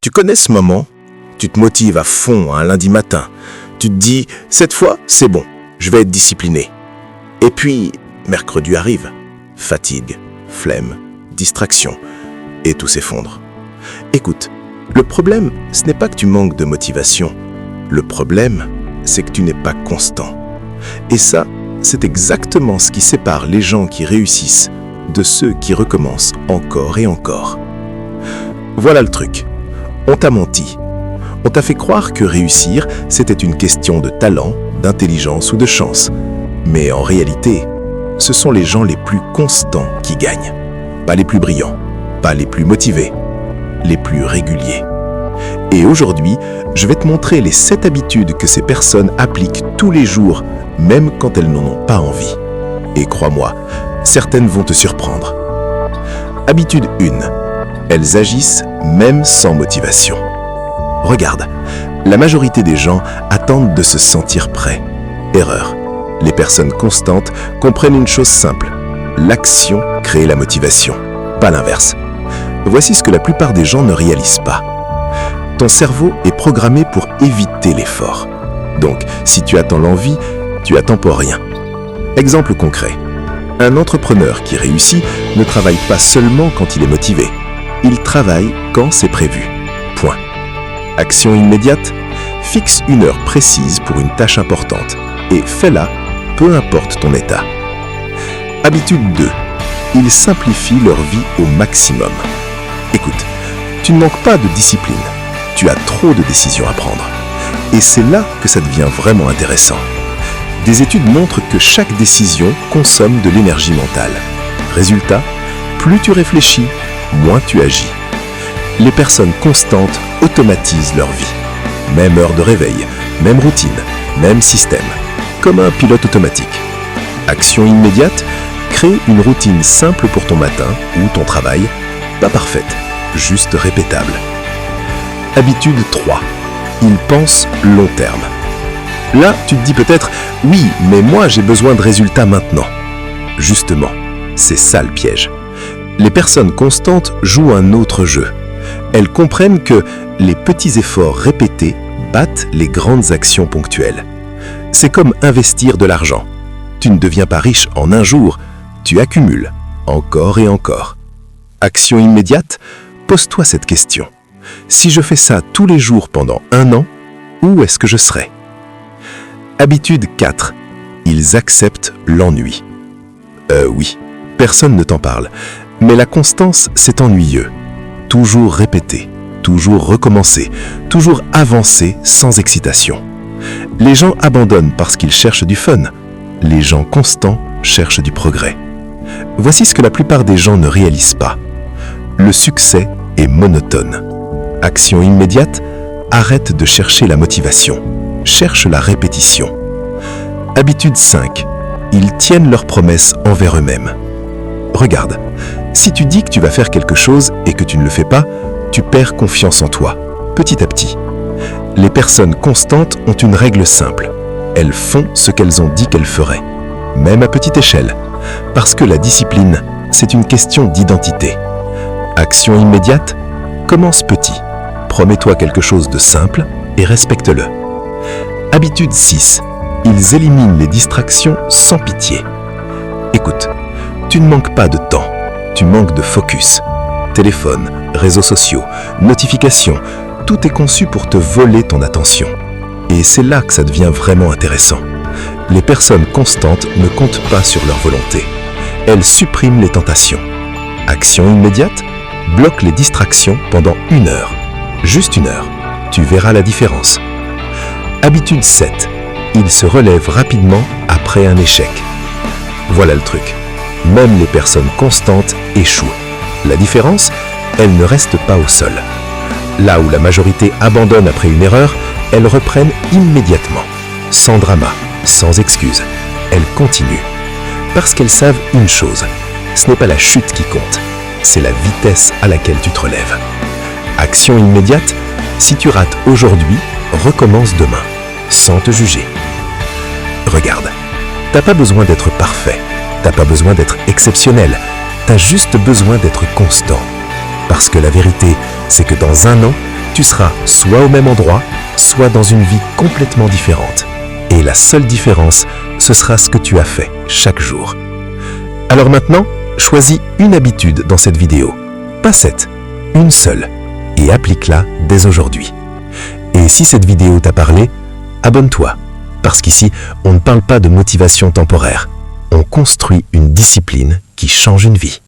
Tu connais ce moment? Tu te motives à fond un lundi matin. Tu te dis, cette fois, c'est bon, je vais être discipliné. Et puis, mercredi arrive. Fatigue, flemme, distraction, et tout s'effondre. Écoute, le problème, ce n'est pas que tu manques de motivation. Le problème, c'est que tu n'es pas constant. Et ça, c'est exactement ce qui sépare les gens qui réussissent de ceux qui recommencent encore et encore. Voilà le truc. On t'a menti. On t'a fait croire que réussir, c'était une question de talent, d'intelligence ou de chance. Mais en réalité, ce sont les gens les plus constants qui gagnent. Pas les plus brillants, pas les plus motivés, les plus réguliers. Et aujourd'hui, je vais te montrer les 7 habitudes que ces personnes appliquent tous les jours, même quand elles n'en ont pas envie. Et crois-moi, certaines vont te surprendre. Habitude 1. Elles agissent même sans motivation. Regarde, la majorité des gens attendent de se sentir prêts. Erreur. Les personnes constantes comprennent une chose simple. L'action crée la motivation, pas l'inverse. Voici ce que la plupart des gens ne réalisent pas. Ton cerveau est programmé pour éviter l'effort. Donc, si tu attends l'envie, tu attends pour rien. Exemple concret. Un entrepreneur qui réussit ne travaille pas seulement quand il est motivé. Il travaille quand c'est prévu. Point. Action immédiate. Fixe une heure précise pour une tâche importante et fais-la, peu importe ton état. Habitude 2. Ils simplifient leur vie au maximum. Écoute, tu ne manques pas de discipline. Tu as trop de décisions à prendre. Et c'est là que ça devient vraiment intéressant. Des études montrent que chaque décision consomme de l'énergie mentale. Résultat, plus tu réfléchis, moins tu agis. Les personnes constantes automatisent leur vie. Même heure de réveil, même routine, même système. Comme un pilote automatique. Action immédiate, crée une routine simple pour ton matin ou ton travail, pas parfaite, juste répétable. Habitude 3. Ils pensent long terme. Là, tu te dis peut-être, oui, mais moi j'ai besoin de résultats maintenant. Justement, c'est ça le piège. Les personnes constantes jouent un autre jeu. Elles comprennent que les petits efforts répétés battent les grandes actions ponctuelles. C'est comme investir de l'argent. Tu ne deviens pas riche en un jour, tu accumules, encore et encore. Action immédiate, pose-toi cette question. Si je fais ça tous les jours pendant 1 an, où est-ce que je serai? Habitude 4. Ils acceptent l'ennui. Oui, personne ne t'en parle. Mais la constance, c'est ennuyeux. Toujours répéter, toujours recommencer, toujours avancer sans excitation. Les gens abandonnent parce qu'ils cherchent du fun. Les gens constants cherchent du progrès. Voici ce que la plupart des gens ne réalisent pas. Le succès est monotone. Action immédiate, arrête de chercher la motivation. Cherche la répétition. Habitude 5. Ils tiennent leurs promesses envers eux-mêmes. Regarde, si tu dis que tu vas faire quelque chose et que tu ne le fais pas, tu perds confiance en toi, petit à petit. Les personnes constantes ont une règle simple. Elles font ce qu'elles ont dit qu'elles feraient, même à petite échelle, parce que la discipline, c'est une question d'identité. Action immédiate, commence petit. Promets-toi quelque chose de simple et respecte-le. Habitude 6. Ils éliminent les distractions sans pitié. Écoute, tu ne manques pas de temps, tu manques de focus. Téléphone, réseaux sociaux, notifications, tout est conçu pour te voler ton attention. Et c'est là que ça devient vraiment intéressant. Les personnes constantes ne comptent pas sur leur volonté. Elles suppriment les tentations. Action immédiate, bloque les distractions pendant 1 heure. Juste 1 heure. Tu verras la différence. Habitude 7. Ils se relèvent rapidement après un échec. Voilà le truc. Même les personnes constantes échouent. La différence, elles ne restent pas au sol. Là où la majorité abandonne après une erreur, elles reprennent immédiatement. Sans drama, sans excuse. Elles continuent. Parce qu'elles savent une chose. Ce n'est pas la chute qui compte. C'est la vitesse à laquelle tu te relèves. Action immédiate, si tu rates aujourd'hui, recommence demain, sans te juger. Regarde, t'as pas besoin d'être parfait, t'as pas besoin d'être exceptionnel, t'as juste besoin d'être constant. Parce que la vérité, c'est que dans 1 an, tu tu seras soit au même endroit, soit dans une vie complètement différente. Et la seule différence, ce sera ce que tu as fait chaque jour. Alors maintenant, choisis une habitude dans cette vidéo. Pas 7, une seule. Et applique-la dès aujourd'hui. Et si cette vidéo t'a parlé, abonne-toi. Parce qu'ici, on ne parle pas de motivation temporaire. On construit une discipline qui change une vie.